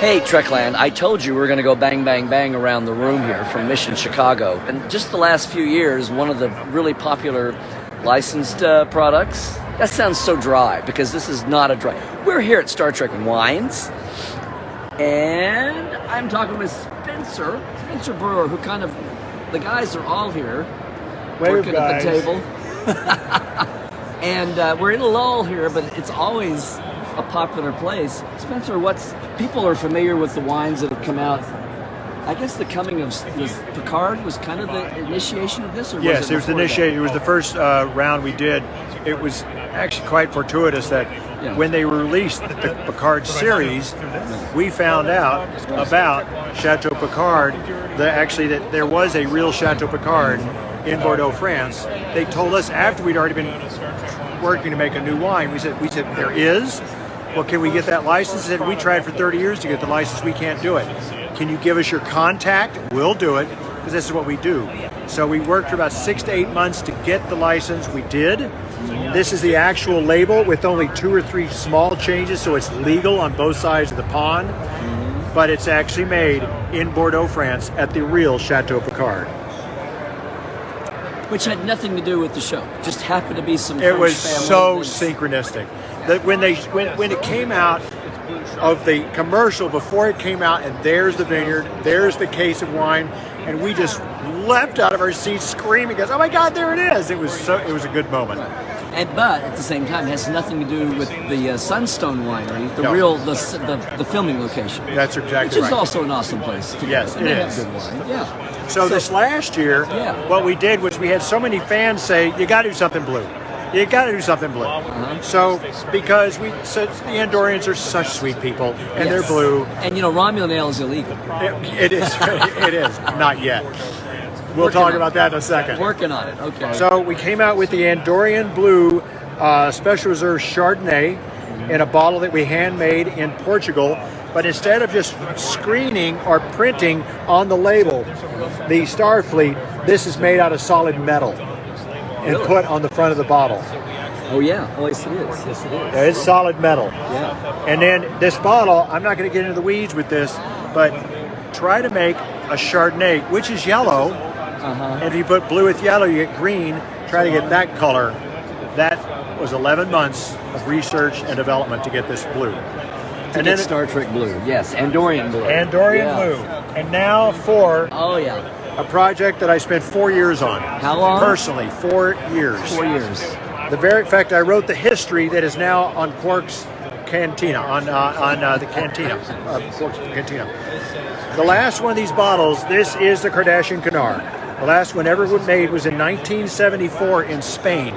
Hey, Trekland, I told you we were going to go bang, bang, bang around the room here from Mission Chicago. And just the last few years, one of the really popular licensed products, that sounds so dry because this is not a dry. We're here at Star Trek Wines, and I'm talking with Spencer Brewer, who kind of, the guys are all here working at the table. And we're in a lull here, but it's always a popular place. Spencer, people are familiar with the wines that have come out. I guess the coming of Picard was kind of the initiation of this, or yes, it was the initiation. It was the first round we did. It was actually quite fortuitous that when they released the Picard series, we found out about Chateau Picard. That there was a real Chateau Picard in Bordeaux, France. They told us after we'd already been working to make a new wine. We said there is. Well, can we get that license? They said, we tried for 30 years to get the license. We can't do it. Can you give us your contact? We'll do it, because this is what we do. So we worked for about 6 to 8 months to get the license. We did. This is the actual label with only 2 or 3 small changes, so it's legal on both sides of the pond. But it's actually made in Bordeaux, France, at the real Chateau Picard. Which had nothing to do with the show. Just happened to be some It French was family so things. synchronistic that when it came out of the commercial, before it came out, and there's the vineyard, there's the case of wine, and we just leapt out of our seats screaming, "Oh my God, there it is!" It was a good moment. But at the same time, it has nothing to do with the Sunstone Winery, the filming location. That's exactly which right. is also an awesome place. Yes, it is. Good wine. Yeah. So this last year, what we did was we had so many fans say, "You got to do something blue. You got to do something blue." So because the Andorians are such sweet people, and they're blue. And Romulan ale is illegal. It is. It is not yet. We'll talk about that in a second. Working on it. Okay. So we came out with the Andorian Blue Special Reserve Chardonnay in a bottle that we handmade in Portugal. But instead of just screening or printing on the label, the Starfleet, this is made out of solid metal and put on the front of the bottle. Oh yeah. Oh yes it is. Yes it is. Yeah, it's solid metal. Yeah. And then this bottle, I'm not going to get into the weeds with this, but try to make a Chardonnay, which is yellow. And if you put blue with yellow, you get green. Try to get that color. That was 11 months of research and development to get this blue. And then Star Trek Blue. Yes, Andorian Blue. Andorian Blue. And now for a project that I spent 4 years on. How long? Personally, 4 years. 4 years. In fact, I wrote the history that is now on Quark's Cantina, on the Cantina, Quark's Cantina. The last one of these bottles, this is the Kardashian Canard. The last one ever made was in 1974 in Spain.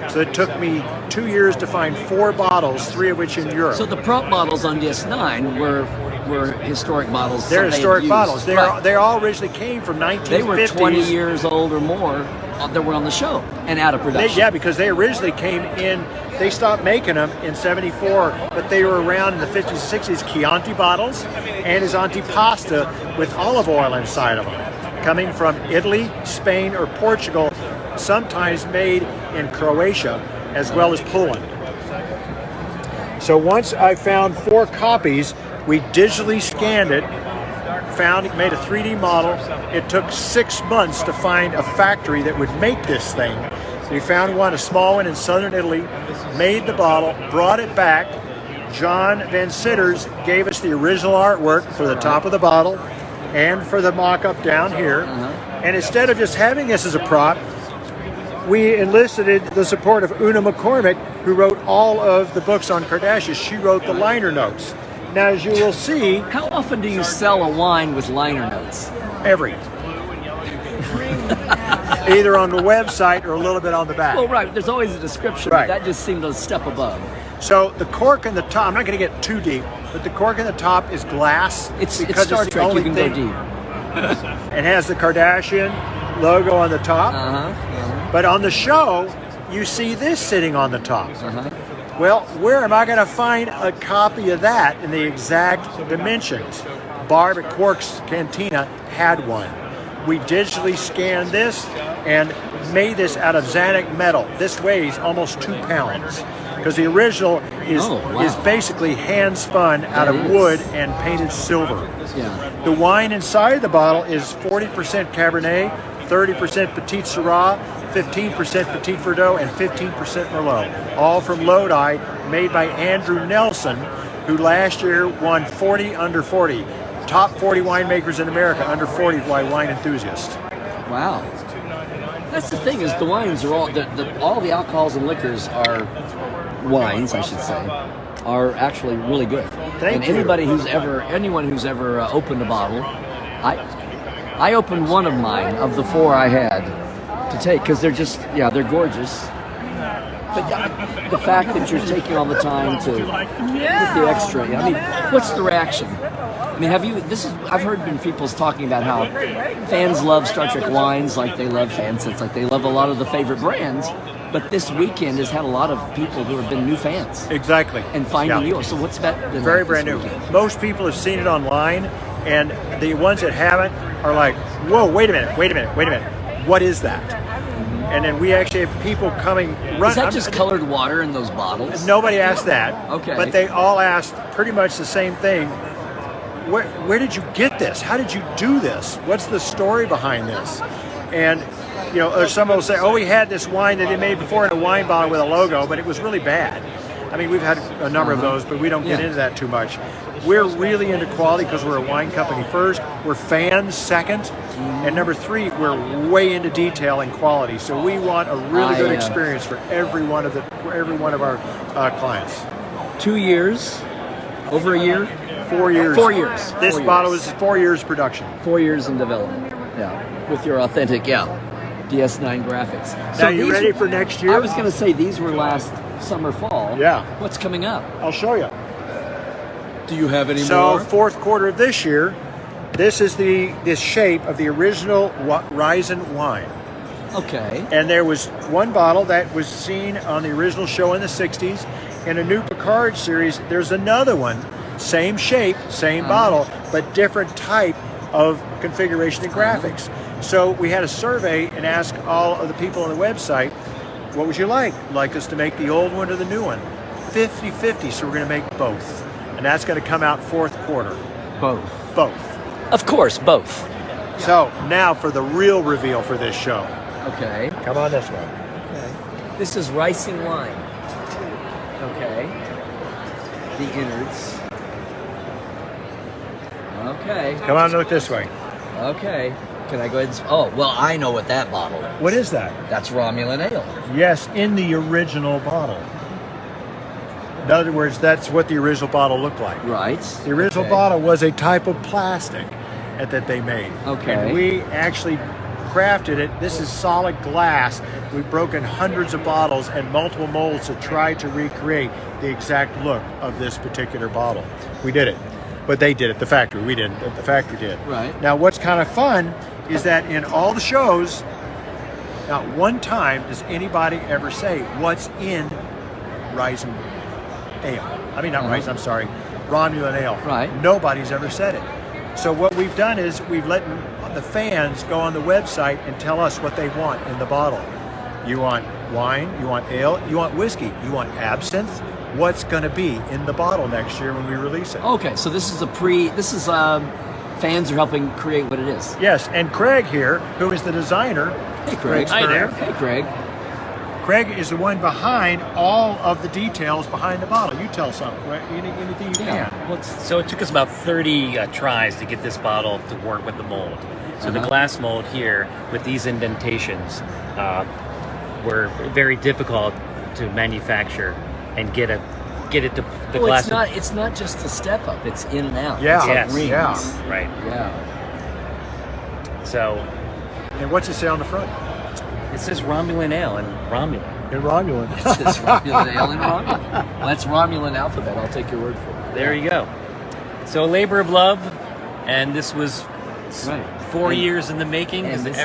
So it took me 2 years to find 4 bottles, 3 of which in Europe. So the prop bottles on DS9 were historic bottles. They're historic bottles. They all originally came from 1950s. They were 20 years old or more that were on the show and out of production. Because they originally came in, they stopped making them in 74, but they were around in the 50s and 60s, Chianti bottles and his antipasta with olive oil inside of them. Coming from Italy, Spain, or Portugal, sometimes made in Croatia, as well as Poland. So once I found 4 copies, we digitally scanned it, made a 3D model. It took 6 months to find a factory that would make this thing. We found one, a small one in southern Italy, made the bottle, brought it back. John Van Sitters gave us the original artwork for the top of the bottle and for the mock-up down here. And instead of just having this as a prop, we enlisted the support of Una McCormick, who wrote all of the books on Kardashian. She wrote the liner notes. Now, as you will see... How often do you sell a wine with liner notes? Every. Either on the website or a little bit on the back. Well, right. There's always a description, but that just seemed a step above. So the cork in the top, I'm not going to get too deep, but the cork in the top is glass. It's Star Trek, you can go deep. It has the Kardashian logo on the top. But on the show, you see this sitting on the top. Well, where am I going to find a copy of that in the exact dimensions? Barb at Quark's Cantina had one. We digitally scanned this and made this out of Xanac metal. This weighs almost 2 pounds. because the original is wow. is basically hand spun out of wood and painted silver. Yeah. The wine inside the bottle is 40% Cabernet, 30% Petit Syrah, 15% Petit Verdot, and 15% Merlot. All from Lodi, made by Andrew Nelson, who last year won 40 under 40. Top 40 winemakers in America, under 40 by Wine Enthusiast. Wow. That's the thing, is the wines are all all the alcohols and liquors are wines, I should say, are actually really good. Thank you. Anyone who's ever opened a bottle, I opened one of mine of the 4 I had to take, because they're they're gorgeous. But the fact that you're taking all the time to put the extra, I mean, what's the reaction? I mean, I've heard people talking about how fans love Star Trek wines like they love Fansets, like they love a lot of the favorite brands, but this weekend has had a lot of people who have been new fans. Exactly. And finding you. So what's that? Very brand new. Most people have seen it online, and the ones that haven't are like, whoa, wait a minute. What is that? And then we actually have people coming. Is that just colored water in those bottles? Nobody asked that. Okay. But they all asked pretty much the same thing. Where did you get this? How did you do this? What's the story behind this? And or someone will say, oh, we had this wine that they made before in a wine bottle with a logo, but it was really bad. I mean, we've had a number of those, but we don't get into that too much. We're really into quality because we're a wine company first. We're fans second. And number 3, we're way into detail and quality. So we want a really good experience for every one of our clients. 2 years? Over a year? 4 years. 4 years. This bottle is 4 years production. 4 years in development. Yeah. With your authentic, DS9 graphics. Now, you ready for next year? I was going to say these were last summer, fall. Yeah. What's coming up? I'll show you. Do you have any more? more? So, fourth quarter of this year, this is this shape of the original Ryzen wine. Okay. And there was one bottle that was seen on the original show in the 60s. In a new Picard series, there's another one, same shape, same bottle, but different type of configuration and graphics. So we had a survey and asked all of the people on the website, what would you like? Like us to make the old one or the new one? 50-50, so we're going to make both. And that's going to come out fourth quarter. Both. Of course, both. So now for the real reveal for this show. Okay. Come on this way. Okay. This is ricing wine. Okay. The innards. Okay. Come on, look this way. Okay. Can I go ahead and... Oh, well, I know what that bottle is. What is that? That's Romulan ale. Yes, in the original bottle. In other words, that's what the original bottle looked like. Right. The original bottle was a type of plastic that they made. Okay. And we actually crafted it. This is solid glass. We've broken hundreds of bottles and multiple molds to try to recreate the exact look of this particular bottle. We did it. But they did it, the factory. We didn't, but the factory did. Right. Now, what's kind of fun is that in all the shows, not one time does anybody ever say what's in Ryzen ale. I mean, not Ryzen, I'm sorry, Romulan ale. Right. Nobody's ever said it. So what we've done is we've let the fans go on the website and tell us what they want in the bottle. You want wine, you want ale, you want whiskey, you want absinthe. What's going to be in the bottle next year when we release it. Okay, so this is fans are helping create what it is. Yes, and Craig here, who is the designer. Hey, Craig. Hi there. Hey, Craig. Craig is the one behind all of the details behind the bottle. You tell something, right? Anything you can. So it took us about 30 tries to get this bottle to work with the mold. So the glass mold here with these indentations were very difficult to manufacture and get it to the glass. It's not just a step up. It's in and out. Yeah. It's like Yes. rings. Yeah. Right. Yeah. So And what's it say on the front? it says Romulan ale and Romulan. In Romulan. It's Romulan ale and Romulan. Well, that's Romulan alphabet. I'll take your word for it. There you go. So a labor of love, and this was Right. 4 years in the making. and And this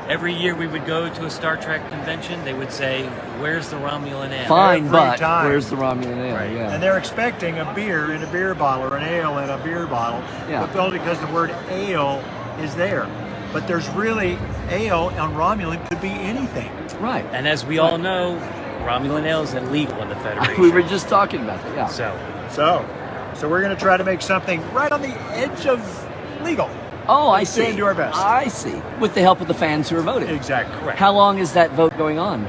every year we would go to a Star Trek convention, they would say, "Where's the Romulan ale?" Fine, Every but time. where's the Romulan ale? Right. Yeah. And they're expecting a beer in a beer bottle or an ale in a beer bottle, Yeah. but only because the word ale is there. But there's really ale on Romulan could be anything. Right. And as we all know, Romulan ale is illegal in the Federation. We were just talking about that. Yeah. So we're going to try to make something right on the edge of legal. Oh, I We're see. going to do our best. I see. With the help of the fans who are voting. Exactly. Correct. How long is that vote going on?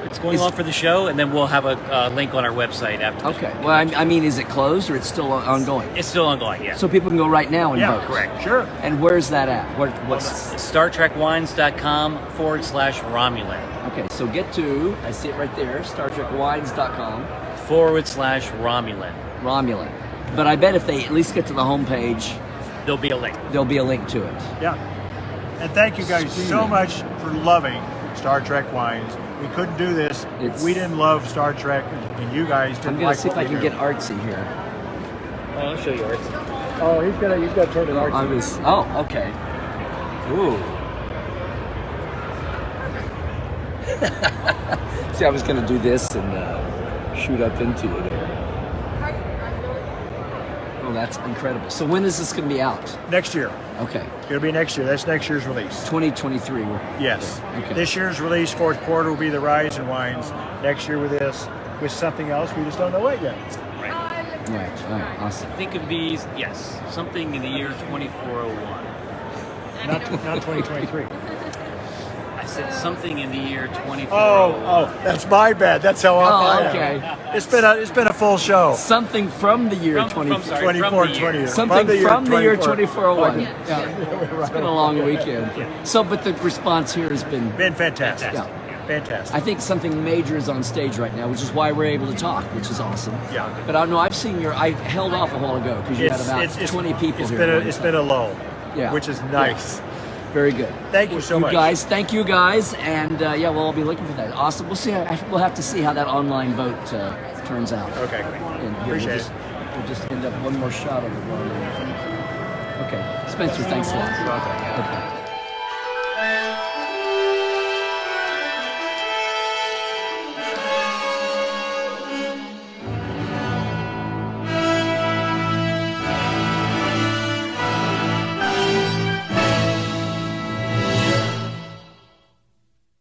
It's going on for the show, and then we'll have a link on our website after. Okay. Well, I mean, is it closed or it's still ongoing? It's still ongoing, yeah. So people can go right now and Yeah, vote. correct. Sure. And where's that at? What's? StarTrekWines.com/Romulan. Okay, so get to, I see it right there, StarTrekWines.com, /Romulan. Romulan. But I bet if they at least get to the homepage, There'll be a link. there'll be a link to it. Yeah. And thank you guys so much for loving Star Trek Wines. We couldn't do this if we didn't love Star Trek, and you guys didn't I'm going like to see if what I we can do. get artsy here. I'll show you ours. Oh, he's got to turn it artsy. Okay. Ooh. See, I was going to do this and shoot up into you there. Oh, that's incredible. So when is this going to be out? Next year. Okay. It'll be next year. That's next year's release. 2023. Yes. Okay. This year's release, fourth quarter, will be the Rise and Wines. Next year with this, with something else, we just don't know what yet. Right. Right. Awesome. Think of these, yes, something in the year 2401. Not 2023. I said something in the year 2401. Oh, that's my bad. That's how off I am. okay. It's been a full show. Something from the year From 24. 24, 20. Something from the year 2401. Okay. Yeah. It's been a long weekend. So, but the response here has been, Been fantastic. yeah. Fantastic. I think something major is on stage right now, which is why we're able to talk, which is awesome. Yeah. But I know I've seen I held off a while ago because you had about 20 people here. It's been a lull, Yeah. which is nice. Very good. Thank you so much. Guys, thank you guys, and we'll all be looking for that. Awesome. We'll see. We'll have to see how that online vote turns out. Okay, great. And here, Appreciate it. We'll just end up one more shot of it. Okay, Spencer, thanks a lot. You're welcome. Okay.